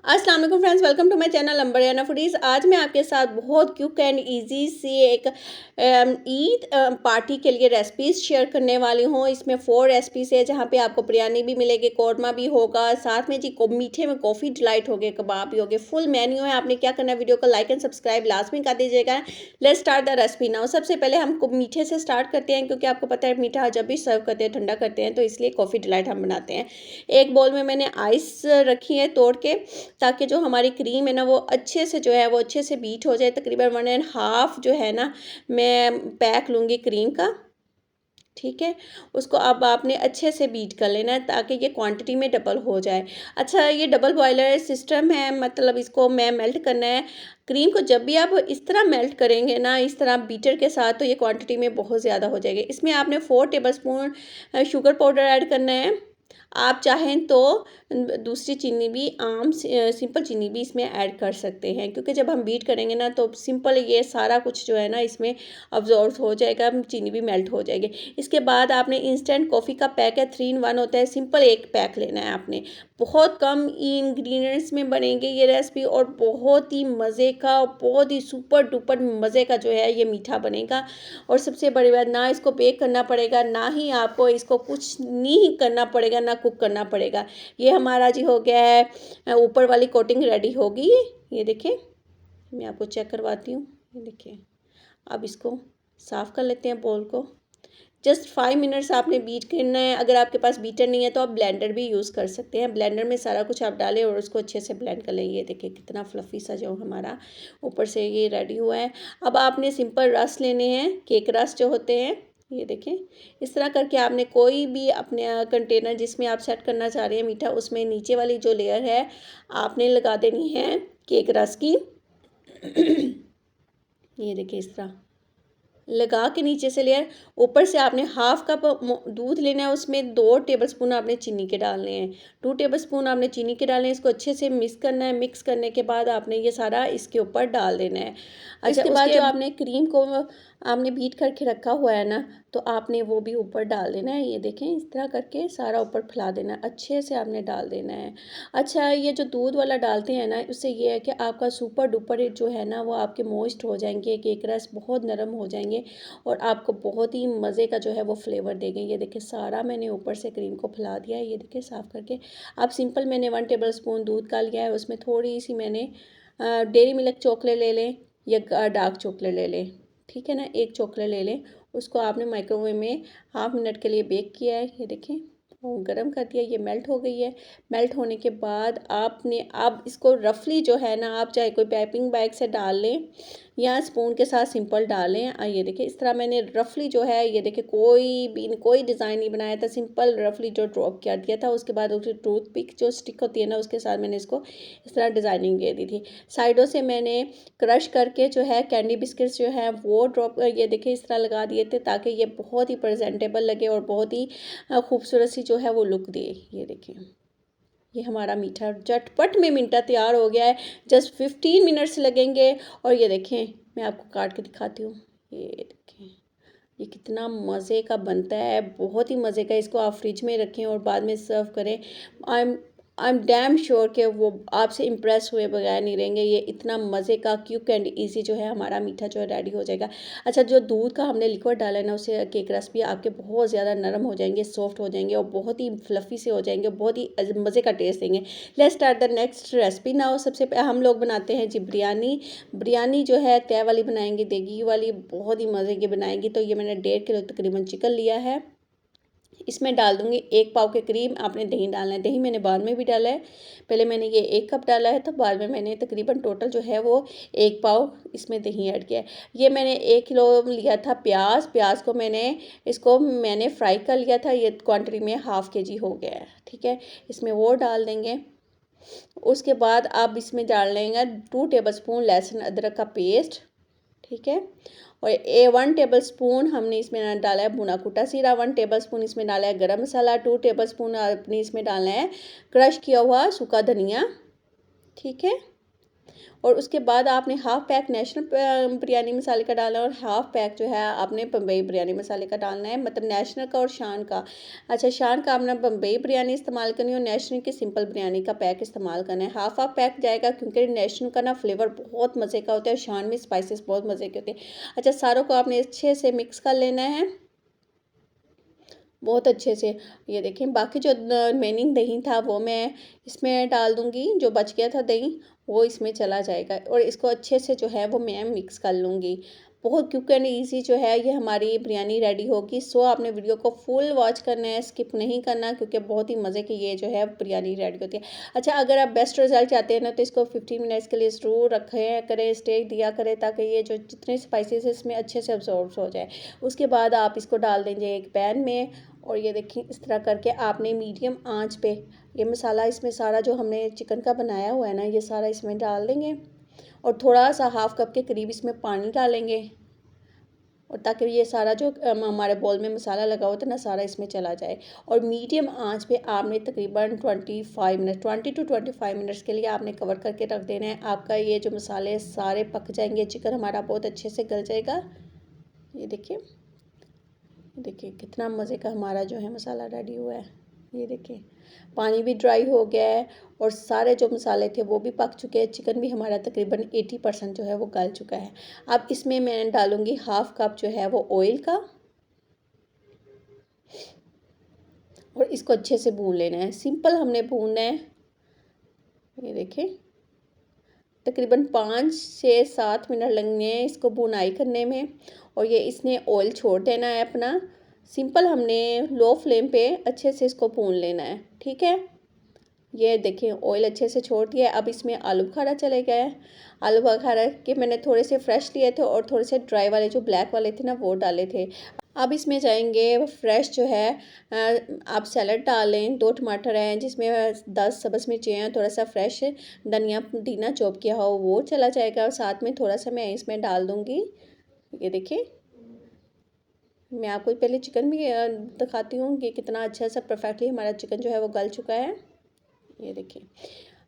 अस्सलाम वालेकुम friends, welcome to my channel Ambariyana Foodies. आज मैं आपके साथ बहुत क्विक एंड इजी सी एक ईद पार्टी के लिए रेसिपीज़ शेयर करने वाली हूँ। इसमें 4 रेसिपीज़ है जहाँ पे आपको बिरयानी भी मिलेगी, कौरमा भी होगा, साथ में जी मीठे में कॉफ़ी डिलाइट हो गए, कबाब भी हो गए, फुल मेन्यू है। आपने क्या करना है, वीडियो को लाइक एंड सब्सक्राइब लास्ट में कर दीजिएगा। Let's start the recipe now. सबसे पहले हम मीठे से स्टार्ट करते हैं, क्योंकि आपको पता है मीठा जब भी सर्व करते हैं ठंडा करते हैं, तो इसलिए कॉफ़ी डिलाइट हम बनाते हैं। एक बाउल में मैंने आइस रखी है तोड़ के, ताकि जो हमारी क्रीम है ना वो अच्छे से जो है वो अच्छे से बीट हो जाए। तकरीबन 1.5 जो है ना मैं पैक लूँगी क्रीम का, ठीक है। उसको अब आपने अच्छे से बीट कर लेना है ताकि ये क्वांटिटी में डबल हो जाए। अच्छा, ये डबल बॉयलर सिस्टम है, मतलब इसको मैं मेल्ट करना है क्रीम को। जब भी आप इस तरह मेल्ट करेंगे ना, इस तरह बीटर के साथ, तो ये क्वांटिटी में बहुत ज़्यादा हो जाएगी। इसमें आपने 4 टेबलस्पून शुगर पाउडर ऐड करना है। आप चाहें तो दूसरी चीनी भी, आम सिंपल चीनी भी इसमें ऐड कर सकते हैं, क्योंकि जब हम बीट करेंगे ना तो सिंपल ये सारा कुछ जो है ना इसमें अब्जॉर्ब हो जाएगा, चीनी भी मेल्ट हो जाएगी। इसके बाद आपने इंस्टेंट कॉफ़ी का पैक है, 3 in 1 होता है, सिंपल एक पैक लेना है आपने। बहुत कम इंग्रेडिएंट्स में बनेंगे ये रेसिपी, और बहुत ही मज़े का, बहुत ही सुपर डुपर मज़े का जो है ये मीठा बनेगा। और सबसे बड़ी बात, ना इसको बेक करना पड़ेगा, ना ही आपको इसको कुछ नहीं करना पड़ेगा, ना कुक करना पड़ेगा। ये हमारा जी हो गया है, ऊपर वाली कोटिंग रेडी होगी। ये देखिए, मैं आपको चेक करवाती हूँ। ये देखिए, अब इसको साफ़ कर लेते हैं बोल को। जस्ट 5 मिनट्स आपने बीट करना है। अगर आपके पास बीटर नहीं है तो आप ब्लेंडर भी यूज़ कर सकते हैं। ब्लेंडर में सारा कुछ आप डालें और उसको अच्छे से ब्लेंड कर लें। ये देखिए कितना फ्लफ़ी सा जो हमारा ऊपर से ये रेडी हुआ है। अब आपने सिंपल रस लेने हैं, केक रस जो होते हैं। ये देखें, इस तरह करके आपने कोई भी अपने कंटेनर जिसमें आप सेट करना चाह रहे हैं मीठा, उसमें नीचे वाली जो लेयर है आपने लगा देनी है केक रस की। ये देखिए, इस तरह लगा के नीचे से लेयर, ऊपर से आपने 1/2 कप दूध लेना है, उसमें 2 टेबलस्पून आपने चीनी के डालने हैं। 2 टेबलस्पून आपने चीनी के डालने हैं। इसको अच्छे से मिक्स करना है। मिक्स करने के बाद आपने ये सारा इसके ऊपर डाल देना है। अच्छा, इसके बाद जो आपने क्रीम को आपने बीट करके रखा हुआ है ना, तो आपने वो भी ऊपर डाल देना है। ये देखें, इस तरह करके सारा ऊपर फैला देना है, अच्छे से आपने डाल देना है। अच्छा, ये जो दूध वाला डालते हैं ना, उससे ये है कि आपका सुपर डुपर जो है ना वो आपके मॉइस्ट हो जाएंगे, केक रस बहुत नरम हो जाएंगे, और आपको बहुत ही मज़े का जो है वो फ्लेवर देंगे। ये देखिए, सारा मैंने ऊपर से क्रीम को फैला दिया है। ये देखिए साफ़ करके। अब सिंपल मैंने 1 टेबलस्पून दूध का लिया है, उसमें थोड़ी सी मैंने डेयरी मिल्क चॉकलेट ले लें या डार्क चॉकलेट ले लें, ठीक है ना। एक चॉकलेट ले लें, उसको आपने माइक्रोवेव में 1/2 मिनट के लिए बेक किया है। ये देखें, वो गरम कर दिया, ये मेल्ट हो गई है। मेल्ट होने के बाद आपने अब इसको रफली जो है ना, आप चाहे कोई पाइपिंग बैग से डाल लें या स्पून के साथ सिंपल डालें। ये देखिए, इस तरह मैंने रफली जो है, ये देखिए कोई डिज़ाइन नहीं बनाया था, सिंपल रफली जो ड्रॉप कर दिया था। उसके बाद उसकी टूथ पिक जो स्टिक होती है ना, उसके साथ मैंने इसको इस तरह डिज़ाइनिंग दे दी थी। साइडों से मैंने क्रश करके जो है कैंडी बिस्किट्स जो है वो ड्रॉप, ये देखिए इस तरह लगा दिए थे, ताकि ये बहुत ही प्रेजेंटेबल लगे और बहुत ही खूबसूरत सी जो है वो लुक दे। ये देखिए, ये हमारा मीठा झटपट में मीठा तैयार हो गया है। जस्ट 15 मिनट्स लगेंगे। और ये देखें, मैं आपको काट के दिखाती हूँ। ये देखें, ये कितना मज़े का बनता है, बहुत ही मज़े का। इसको आप फ्रिज में रखें और बाद में सर्व करें। आई एम डैम श्योर कि वो आपसे इम्प्रेस हुए बगैर नहीं रहेंगे। ये इतना मज़े का क्विक एंड ईजी जो है हमारा मीठा जो है रेडी हो जाएगा। अच्छा, जो दूध का हमने लिक्विड डाला है ना, उससे केक रस भी आपके बहुत ज़्यादा नरम हो जाएंगे, सॉफ्ट हो जाएंगे और बहुत ही फ्लफ़ी से हो जाएंगे, बहुत ही मज़े का टेस्ट देंगे। Let's start the next recipe now. सबसे पहले हम लोग बनाते हैं जी बिरयानी। बिरयानी जो है तय वाली बनाएंगे, देगी वाली, बहुत ही मज़े की बनाएंगी। तो ये मैंने 1.5 किलो तकरीबन चिकन लिया है। इसमें डाल दूंगी 1 पाव के करीब। आपने दही डालना है, दही मैंने बाद में भी डाला है। पहले मैंने ये 1 कप डाला है, तो बाद में मैंने तकरीबन टोटल जो है वो 1 पाव इसमें दही ऐड किया है। ये मैंने 1 किलो लिया था प्याज को मैंने फ्राई कर लिया था। ये क्वांटिटी में 1/2 kg हो गया है, ठीक है। इसमें वो डाल देंगे। उसके बाद आप इसमें डाल लेंगे 2 टेबलस्पून लहसुन अदरक का पेस्ट, ठीक है। और 1 टेबलस्पून हमने इसमें डाला है भुना कुटा जीरा, 1 टेबलस्पून इसमें डाला है गरम मसाला, 2 टेबलस्पून अपने इसमें डालना है क्रश किया हुआ सूखा धनिया, ठीक है। और उसके बाद आपने हाफ़ पैक नेशनल बिरयानी मसाले का डालना और हाफ़ पैक जो है आपने बम्बई बिरयानी मसाले का डालना है, मतलब नेशनल का और शान का। अच्छा, शान का आपने बम्बई बिरयानी इस्तेमाल करनी है और नेशनल की सिंपल बिरयानी का पैक इस्तेमाल करना है। हाफ़ हाफ़ पैक जाएगा क्योंकि नेशनल का ना फ्लेवर बहुत मज़े का होता है, शान में स्पाइसेस बहुत मज़े के होते हैं। अच्छा, सारों को आपने अच्छे से मिक्स कर लेना है बहुत अच्छे से। ये देखिए, बाकी जो रिमेनिंग दही था वो मैं इसमें डाल दूँगी, जो बच गया था दही वो इसमें चला जाएगा और इसको अच्छे से जो है वो मैं मिक्स कर लूँगी। बहुत क्विक एंड ईज़ी जो है ये हमारी बिरयानी रेडी होगी। सो आपने वीडियो को फुल वॉच करना है, स्किप नहीं करना, क्योंकि बहुत ही मज़े की ये जो है बिरयानी रेडी होती है। अच्छा, अगर आप बेस्ट रिज़ल्ट चाहते हैं ना तो इसको 15 मिनट्स के लिए ज़रूर रखें करें, स्टे दिया करें, ताकि ये जो जितने स्पाइसेस है इसमें अच्छे से अब्ज़ॉर्ब हो जाए। उसके बाद आप इसको डाल देंगे एक पैन में और ये देखिए इस तरह करके आपने मीडियम आंच पे ये मसाला इसमें सारा जो हमने चिकन का बनाया हुआ है ना ये सारा इसमें डाल देंगे और थोड़ा सा हाफ़ कप के करीब इसमें पानी डालेंगे और ताकि ये सारा जो हमारे बॉल में मसाला लगा हुआ था ना सारा इसमें चला जाए। और मीडियम आंच पे आपने तकरीबन 20 टू 25 मिनट्स के लिए आपने कवर करके रख देना है। आपका ये जो मसाले सारे पक जाएंगे, चिकन हमारा बहुत अच्छे से गल जाएगा। ये देखिए, देखिए कितना मज़े का हमारा जो है मसाला रेडी हुआ है। ये देखिए पानी भी ड्राई हो गया है और सारे जो मसाले थे वो भी पक चुके हैं। चिकन भी हमारा तकरीबन 80% जो है वो गल चुका है। अब इसमें मैं डालूँगी हाफ़ कप जो है वो ऑयल का और इसको अच्छे से भून लेना है। सिंपल हमने भूनना है। ये देखिए तकरीबन 5 से 7 मिनट लगने हैं इसको भुनाई करने में और ये इसने ऑयल छोड़ देना है अपना। सिंपल हमने लो फ्लेम पे अच्छे से इसको भून लेना है, ठीक है। ये देखिए ऑयल अच्छे से छोड़ दिया है। अब इसमें आलू बुखारा चले गया है। आलू बुखारा के मैंने थोड़े से फ्रेश लिए थे और थोड़े से ड्राई वाले जो ब्लैक वाले थे ना वो डाले थे। अब इसमें जाएंगे फ्रेश जो है आप सैलड डालें। 2 टमाटर हैं जिसमें 10 सब्ज़ मिर्ची हैं, थोड़ा सा फ्रेश धनिया पुदीना चॉप किया हो वो चला जाएगा और साथ में थोड़ा सा मैं इसमें डाल दूँगी। ये देखिए मैं आपको पहले चिकन भी दिखाती हूँ कि कितना अच्छा सा परफेक्टली हमारा चिकन जो है वो गल चुका है। ये देखिए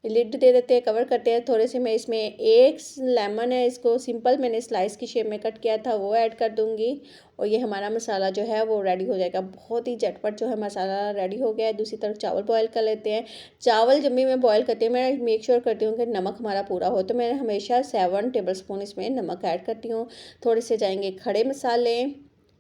लिड दे देते हैं, कवर करते हैं। थोड़े से मैं इसमें एक लेमन है, इसको सिंपल मैंने स्लाइस की शेप में कट किया था वो ऐड कर दूंगी और ये हमारा मसाला जो है वो रेडी हो जाएगा। बहुत ही झटपट जो है मसाला रेडी हो गया है। दूसरी तरफ चावल बॉयल कर लेते हैं। चावल जब भी मैं बॉयल करती हूँ मैं मेक श्योर करती हूँ कि नमक हमारा पूरा हो, तो मैं हमेशा 7 टेबल स्पून इसमें नमक ऐड करती हूँ। थोड़े से जाएंगे खड़े मसाले,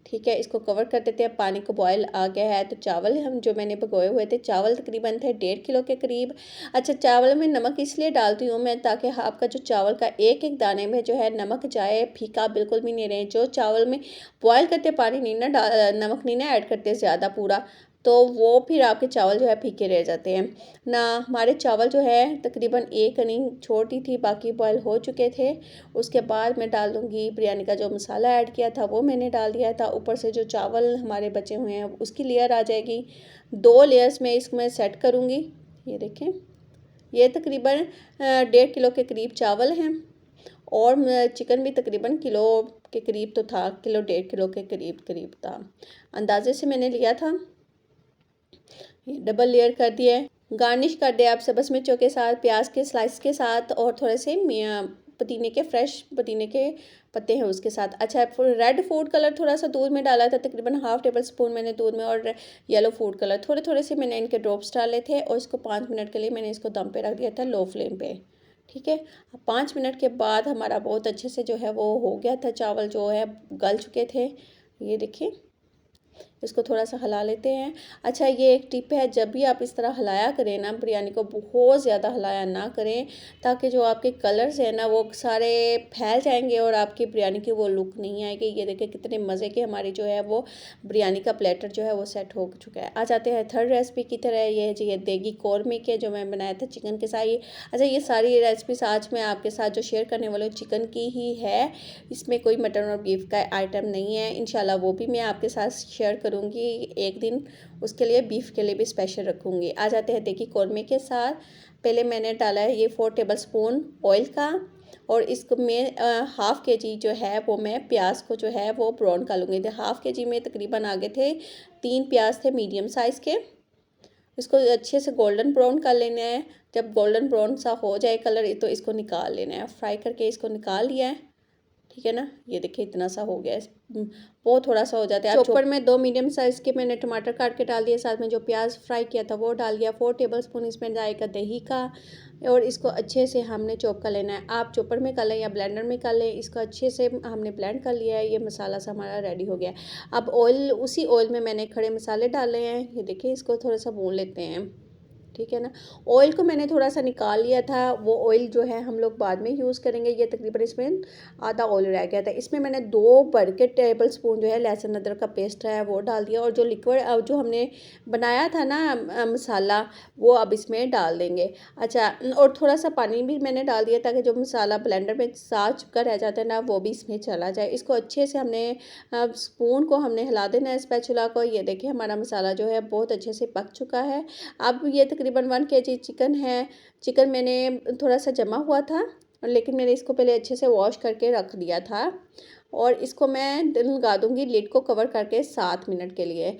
ठीक है। इसको कवर कर देते हैं। पानी को बॉयल आ गया है तो चावल हम जो मैंने भिगोए हुए थे, चावल तकरीबन थे 1.5 किलो के करीब। अच्छा, चावल में नमक इसलिए डालती हूँ मैं ताकि आपका जो चावल का एक एक दाने में जो है नमक जाए, फीका बिल्कुल भी नहीं रहे। जो चावल में बॉयल करते पानी नहीं ना नमक नहीं ना ऐड करते ज़्यादा पूरा, तो वो फिर आपके चावल जो है फीके रह जाते हैं ना। हमारे चावल जो है तकरीबन एक कनी छोटी थी, बाकी बॉयल हो चुके थे। उसके बाद मैं डाल दूँगी बिरयानी का जो मसाला ऐड किया था वो मैंने डाल दिया था। ऊपर से जो चावल हमारे बचे हुए हैं उसकी लेयर आ जाएगी। 2 लेयर्स में इसमें सेट करूँगी। ये देखें ये तकरीबन 1.5 किलो के करीब चावल हैं और चिकन भी तकरीबन किलो के करीब तो था, किलो 1.5 किलो के करीब करीब था, अंदाजे से मैंने लिया था। डबल लेयर कर दिया है। गार्निश कर दिया आप सब्ज़ मिर्चों के साथ, प्याज के स्लाइस के साथ और थोड़े से पुदीने के फ्रेश पुदीने के पत्ते हैं उसके साथ। अच्छा, रेड फूड कलर थोड़ा सा दूध में डाला था, तकरीबन हाफ़ टेबल स्पून मैंने दूध में, और येलो फूड कलर थोड़े थोड़े से मैंने इनके ड्रॉप्स डाले थे और इसको 5 मिनट के लिए मैंने इसको दम पे रख दिया था लो फ्लेम पे, ठीक है। 5 मिनट के बाद हमारा बहुत अच्छे से जो है वो हो गया था, चावल जो है गल चुके थे। ये देखिए इसको थोड़ा सा हिला लेते हैं। अच्छा, ये एक टिप है, जब भी आप इस तरह हिलाया करें ना बिरयानी को बहुत ज़्यादा हिलाया ना करें, ताकि जो आपके कलर्स हैं ना वो सारे फैल जाएंगे और आपकी बिरयानी की वो लुक नहीं आएगी। ये देखिए कितने मज़े के हमारी जो है वो बिरयानी का प्लेटर जो है वो सेट हो चुका है। आ जाते हैं थर्ड रेसिपी की तरह। ये है जी ये देगी कौरमे के जो मैं बनाया था चिकन के साथ। अच्छा, ये सारी रेसिपीज आज मैं आपके साथ जो शेयर करने वाली हूँ चिकन की ही है, इसमें कोई मटन और बीफ का आइटम नहीं है। इंशाल्लाह वो भी मैं आपके साथ शेयर करूँगी एक दिन, उसके लिए बीफ के लिए भी स्पेशल रखूँगी। आ जाते हैं देखिए कौरमे के साथ। पहले मैंने डाला है ये 4 टेबल स्पून ऑयल का और इसको मैं हाफ़ के जी जो है वो मैं प्याज को जो है वो ब्राउन कर लूँगी। तो हाफ़ के जी में तकरीबन आगे थे 3 प्याज थे मीडियम साइज़ के, इसको अच्छे से गोल्डन ब्राउन कर लेना है। जब गोल्डन ब्राउन सा हो जाए कलर तो इसको निकाल लेना है। फ्राई करके इसको निकाल लिया है, ठीक है ना। ये देखिए इतना सा हो गया है, वो थोड़ा सा हो जाता है। चॉपर में 2 मीडियम साइज़ के मैंने टमाटर काट के डाल दिए, साथ में जो प्याज फ्राई किया था वो डाल दिया। 4 टेबलस्पून इसमें जाएगा दही का, और इसको अच्छे से हमने चॉप कर लेना है। आप चॉपर में कर लें या ब्लेंडर में कर लें। इसको अच्छे से हमने ब्लेंड कर लिया है। ये मसाला सा हमारा रेडी हो गया है। अब ऑयल, उसी ऑयल में मैंने खड़े मसाले डाले हैं। ये देखिए इसको थोड़ा सा भून लेते हैं, ठीक है ना। ऑयल को मैंने थोड़ा सा निकाल लिया था, वो ऑयल जो है हम लोग बाद में यूज़ करेंगे। ये तकरीबन इसमें आधा ऑयल रह गया था। इसमें मैंने 2 बड़े के टेबल स्पून जो है लहसुन अदरक का पेस्ट है वो डाल दिया, और जो लिक्विड जो हमने बनाया था ना मसाला, वो अब इसमें डाल देंगे। अच्छा, और थोड़ा सा पानी भी मैंने डाल दिया ताकि जो मसाला ब्लेंडर में साथ चुका रह जाता है ना, वो भी इसमें चला जाए। इसको अच्छे से हमने स्पून को हमने हिला देना है, स्पैचुला को। ये देखिए हमारा मसाला जो है बहुत अच्छे से पक चुका है। अब ये तकरीबन 1 kg चिकन है। चिकन मैंने थोड़ा सा जमा हुआ था, लेकिन मैंने इसको पहले अच्छे से वॉश करके रख दिया था, और इसको मैं लगा दूँगी लिड को कवर करके 7 मिनट के लिए।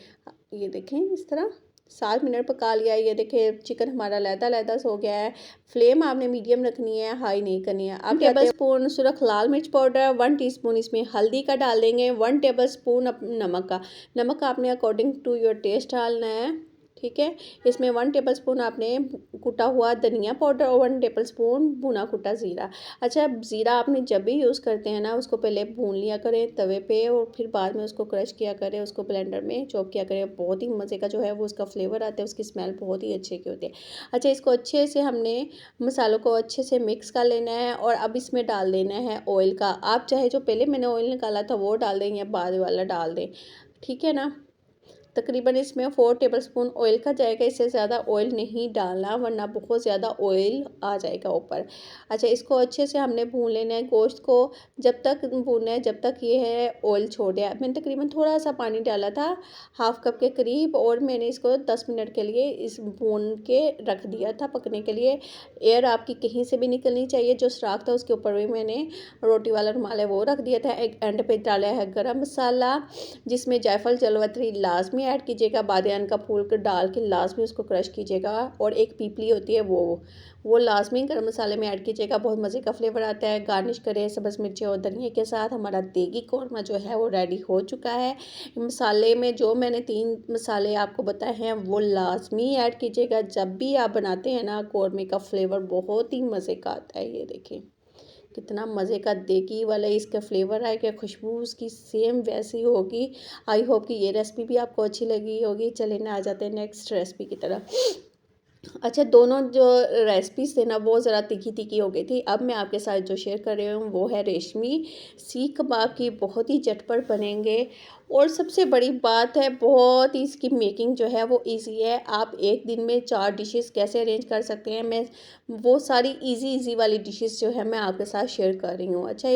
ये देखें इस तरह 7 मिनट पका लिया। ये देखिए चिकन हमारा लहदा हो गया है। फ्लेम आपने मीडियम रखनी है, हाई नहीं करनी है। अब टेबल स्पून सुरख लाल मिर्च पाउडर, 1 टीस्पून इसमें हल्दी का डाल देंगे, 1 टेबल स्पून नमक का। नमक आपने अकॉर्डिंग टू योर टेस्ट डालना है, ठीक है। इसमें 1 टेबल स्पून आपने कुटा हुआ धनिया पाउडर और 1 टेबल स्पून भुना कुटा ज़ीरा। अच्छा, ज़ीरा आपने जब भी यूज़ करते हैं ना, उसको पहले भून लिया करें तवे पे, और फिर बाद में उसको क्रश किया करें, उसको ब्लेंडर में चॉप किया करें। बहुत ही मज़े का जो है वो उसका फ्लेवर आता है, उसकी स्मेल बहुत ही अच्छे की होती है। अच्छा, इसको अच्छे से हमने मसालों को अच्छे से मिक्स कर लेना है, और अब इसमें डाल देना है ऑयल का। आप चाहे जो पहले मैंने ऑयल निकाला था वो डाल दें या बाद वाला डाल दें, ठीक है ना। तकरीबन इसमें 4 टेबलस्पून ऑयल का जाएगा। इससे ज़्यादा ऑयल नहीं डालना, वरना बहुत ज़्यादा ऑयल आ जाएगा ऊपर। अच्छा, इसको अच्छे से हमने भून लेना है गोश्त को। जब तक भूनना है जब तक ये है ऑयल छोड़े। मैंने तकरीबन थोड़ा सा पानी डाला था, हाफ कप के करीब, और मैंने इसको 10 मिनट के लिए इस भून के रख दिया था पकने के लिए। एयर आपकी कहीं से भी निकलनी चाहिए। जो सुराख था उसके ऊपर भी मैंने रोटी वाला रुमाल है वो रख दिया था। एक एंड पे डाला है गरम मसाला, जिसमें जायफल जलवत्री लाजमी ऐड कीजिएगा, बादियान का फूल डाल के लाजमी उसको क्रश कीजिएगा, और एक पीपली होती है वो लाजमी गरम मसाले में ऐड कीजिएगा। बहुत मज़े का फ्लेवर आता है। गार्निश करें सब्ज़ मिर्ची और धनिया के साथ। हमारा देगी कौरमा जो है वो रेडी हो चुका है। मसाले में जो मैंने 3 मसाले आपको बताए हैं वो लाजमी ऐड कीजिएगा। जब भी आप बनाते हैं ना, कौरमे का फ्लेवर बहुत ही मज़े का आता है। ये देखें कितना मज़े का देगी वाला इसका फ्लेवर आएगा, खुशबू उसकी सेम वैसी होगी। आई होप कि ये रेसिपी भी आपको अच्छी लगी होगी। चलिए ना, आ जाते हैं नेक्स्ट रेसिपी की तरफ। अच्छा, दोनों जो रेसिपीज़ थे ना वो ज़रा तीखी तीखी हो गई थी। अब मैं आपके साथ जो शेयर कर रही हूँ वो है रेशमी सीख कबाब की। बहुत ही झटपट बनेंगे, और सबसे बड़ी बात है बहुत ही इसकी मेकिंग जो है वो इजी है। आप एक दिन में 4 डिशेस कैसे अरेंज कर सकते हैं, मैं वो सारी इजी वाली डिशेस जो है मैं आपके साथ शेयर कर रही हूँ। अच्छा,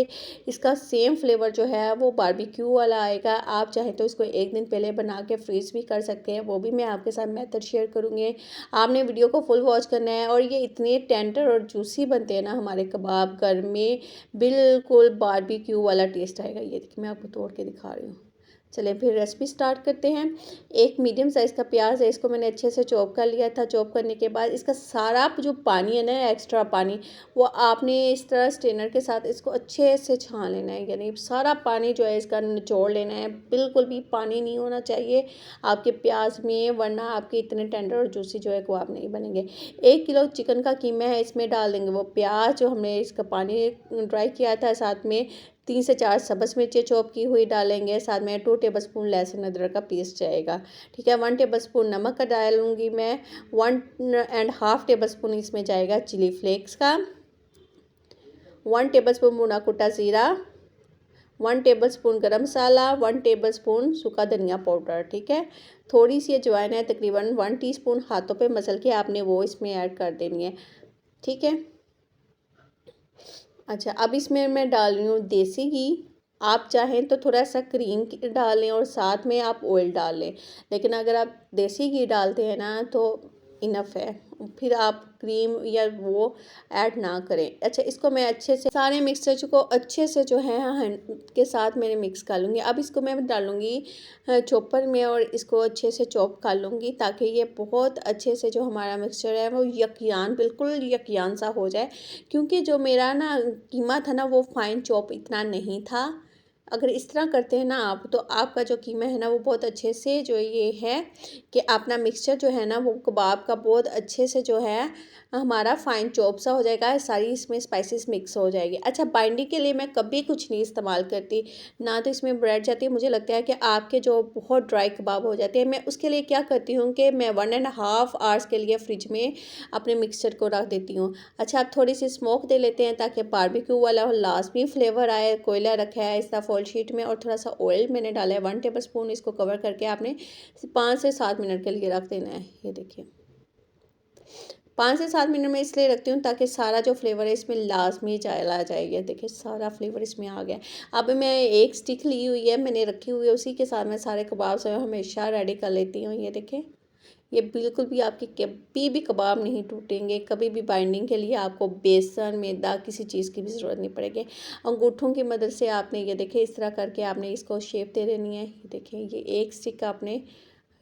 इसका सेम फ्लेवर जो है वो बारबेक्यू वाला आएगा। आप चाहें तो इसको एक दिन पहले बना के फ्रीज भी कर सकते हैं, वो भी मैं आपके साथ मेथड शेयर करूँगी। आपने वीडियो को फुल वॉच करना है। और ये इतने टेंडर और जूसी बनते हैं ना हमारे कबाब, घर में बिल्कुल बारबेक्यू वाला टेस्ट आएगा। ये देखिए मैं आपको तोड़ के दिखा रही हूँ। चलें फिर रेसिपी स्टार्ट करते हैं। एक मीडियम साइज़ का प्याज है, इसको मैंने अच्छे से चॉप कर लिया था। चॉप करने के बाद इसका सारा जो पानी है ना, एक्स्ट्रा पानी, वो आपने इस तरह स्ट्रेनर के साथ इसको अच्छे से छान लेना है। यानी सारा पानी जो है इसका निचोड़ लेना है। बिल्कुल भी पानी नहीं होना चाहिए आपके प्याज में, वरना आपके इतने टेंडर और जूसी जो है कबाब नहीं बनेंगे। 1 किलो चिकन का कीमा है, इसमें डाल देंगे वो प्याज जो हमने इसका पानी ड्राई किया था। साथ में 3 से 4 सब्ज़ मिर्चें चॉप की हुई डालेंगे। साथ में 2 टेबलस्पून लहसुन अदरक का पेस्ट जाएगा, ठीक है। 1 टेबलस्पून नमक का डालूंगी मैं। 1.5 टेबलस्पून इसमें जाएगा चिली फ्लेक्स का। 1 टेबलस्पून भुना कुटा ज़ीरा, 1 टेबलस्पून गरम मसाला, 1 टेबलस्पून सूखा धनिया पाउडर, ठीक है। थोड़ी सी अजवाइन है, तकरीबन 1 टीस्पून हाथों पे मसल के आपने वो इसमें ऐड कर देनी है, ठीक है। अच्छा, अब इसमें मैं डाल रही हूँ देसी घी। आप चाहें तो थोड़ा सा क्रीम डाल लें और साथ में आप ऑयल डाल लें, लेकिन अगर आप देसी घी डालते हैं ना तो इनफ है, फिर आप क्रीम या वो ऐड ना करें। अच्छा, इसको मैं अच्छे से सारे मिक्सचर को अच्छे से जो है के साथ मैंने मिक्स कर लूँगी। अब इसको मैं डालूँगी चॉपर में और इसको अच्छे से चॉप कर लूँगी ताकि ये बहुत अच्छे से जो हमारा मिक्सचर है वो यकयान, बिल्कुल यकयान सा हो जाए। क्योंकि जो मेरा ना कीमा था ना वो फाइन चॉप इतना नहीं था। अगर इस तरह करते हैं ना आप, तो आपका जो कीमा है ना वो बहुत अच्छे से जो ये है कि अपना मिक्सचर जो है ना वो कबाब का बहुत अच्छे से जो है हमारा फाइन चॉप सा हो जाएगा, सारी इसमें स्पाइसेस मिक्स हो जाएगी। अच्छा, बाइंडिंग के लिए मैं कभी कुछ नहीं इस्तेमाल करती, ना तो इसमें ब्रेड जाती है। मुझे लगता है कि आपके जो बहुत ड्राई कबाब हो जाते हैं, मैं उसके लिए क्या करती हूँ कि मैं 1.5 आवर्स के लिए फ्रिज में अपने मिक्सचर को रख देती हूँ। अच्छा, आप थोड़ी सी स्मोक दे लेते हैं ताकि बारबेक्यू वाला लाजमी फ्लेवर आए। कोयला रखा है इस तरह फॉल शीट में और थोड़ा सा ऑयल मैंने डाला है 1 टेबल स्पून। इसको कवर करके आपने 5 से 7 मिनट के लिए रख देना है। ये देखिए 5 से 7 मिनट में इसलिए रखती हूँ ताकि सारा जो फ्लेवर है इसमें लाजमी चला जाए। ये देखिए सारा फ्लेवर इसमें आ गया। अब मैं एक स्टिक ली हुई है, मैंने रखी हुई है, उसी के साथ मैं सारे कबाब जो हमेशा रेडी कर लेती हूँ। ये देखिए ये बिल्कुल भी आपके कभी भी कबाब नहीं टूटेंगे। कभी भी बाइंडिंग के लिए आपको बेसन, मैदा, किसी चीज़ की भी ज़रूरत नहीं पड़ेगी। अंगूठों की मदद से आपने ये देखिए इस तरह करके आपने इसको शेप दे देनी है। ये देखिए ये एक स्टिक आपने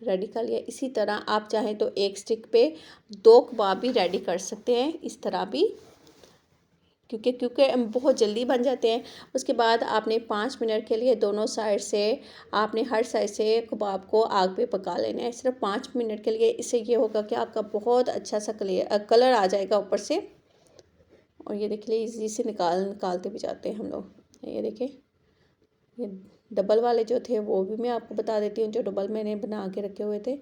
रेडी कर लिया। इसी तरह आप चाहें तो एक स्टिक पे 2 कबाब भी रेडी कर सकते हैं, इस तरह भी, क्योंकि बहुत जल्दी बन जाते हैं। उसके बाद आपने 5 मिनट के लिए दोनों साइड से आपने हर साइड से कबाब को आग पे पका लेना है, सिर्फ 5 मिनट के लिए। इससे ये होगा कि आपका बहुत अच्छा सा कलर आ जाएगा ऊपर से। और ये देखिए इजी से निकालते भी जाते हैं हम लोग। ये देखिए ये डबल वाले जो थे वो भी मैं आपको बता देती हूँ, जो डबल मैंने बना के रखे हुए थे।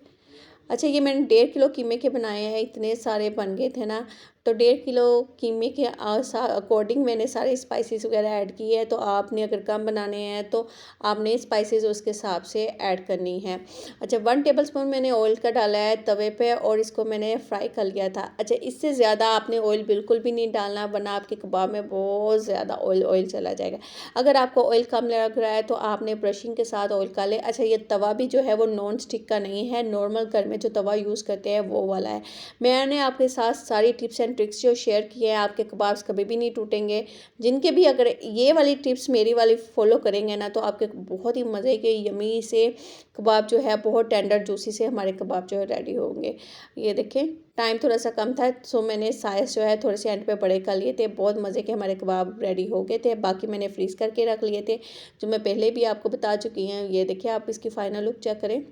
अच्छा, ये मैंने 1.5 किलो कीमे के बनाए हैं, इतने सारे बन गए थे ना, तो 1.5 किलो कीमे के अकॉर्डिंग मैंने सारे स्पाइसेस वगैरह ऐड किए हैं। तो आपने अगर कम बनाने हैं तो आपने स्पाइसेस उसके हिसाब से ऐड करनी है। अच्छा, 1 टेबल स्पून मैंने ऑयल का डाला है तवे पे और इसको मैंने फ्राई कर लिया था। अच्छा, इससे ज़्यादा आपने ऑयल बिल्कुल भी नहीं डालना, वरना आपके कबाब में बहुत ज़्यादा ऑयल चला जाएगा। अगर आपको ऑयल कम लग रहा है तो आपने ब्रशिंग के साथ ऑयल का ले। अच्छा, ये तवा भी जो है वो नॉन स्टिक का नहीं है, नॉर्मल घर में जो तवा यूज़ करते हैं वो वाला है। मैंने आपके साथ सारी टिप्स एंड ट्रिक्स जो शेयर किए हैं, आपके कबाब्स कभी भी नहीं टूटेंगे। जिनके भी अगर ये वाली टिप्स मेरी वाली फॉलो करेंगे ना, तो आपके बहुत ही मज़े के यमी से कबाब जो है, बहुत टेंडर जूसी से हमारे कबाब जो है रेडी होंगे। ये देखें टाइम थोड़ा सा कम था, सो मैंने साइज़ जो है थोड़े से एंड पे बड़े कर लिए थे। बहुत मज़े के हमारे कबाब रेडी हो गए थे। बाकी मैंने फ्रीज़ करके रख लिए थे, जो मैं पहले भी आपको बता चुकी हूँ। ये देखिए आप इसकी फ़ाइनल लुक चेक करें,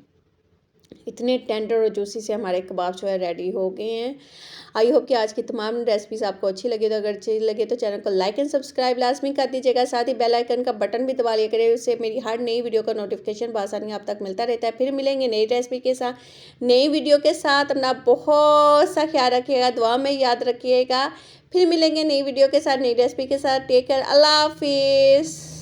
इतने टेंडर और जूसी से हमारे कबाब जो है रेडी हो गए हैं। आई होप कि आज की तमाम रेसिपीज़ आपको अच्छी लगी। तो अगर अच्छी लगे तो चैनल को लाइक एंड सब्सक्राइब लाजमी कर दीजिएगा। साथ ही बेल आइकन का बटन भी दबा लिया करें, उससे मेरी हर नई वीडियो का नोटिफिकेशन बआसानी आप तक मिलता रहता है। फिर मिलेंगे नई रेसिपी के साथ, नई वीडियो के साथ। अपना बहुत सा ख्याल रखिएगा, दुआ में याद रखिएगा। फिर मिलेंगे नई वीडियो के साथ, नई रेसिपी के साथ। टेक केयर, अल्लाह हाफिज़।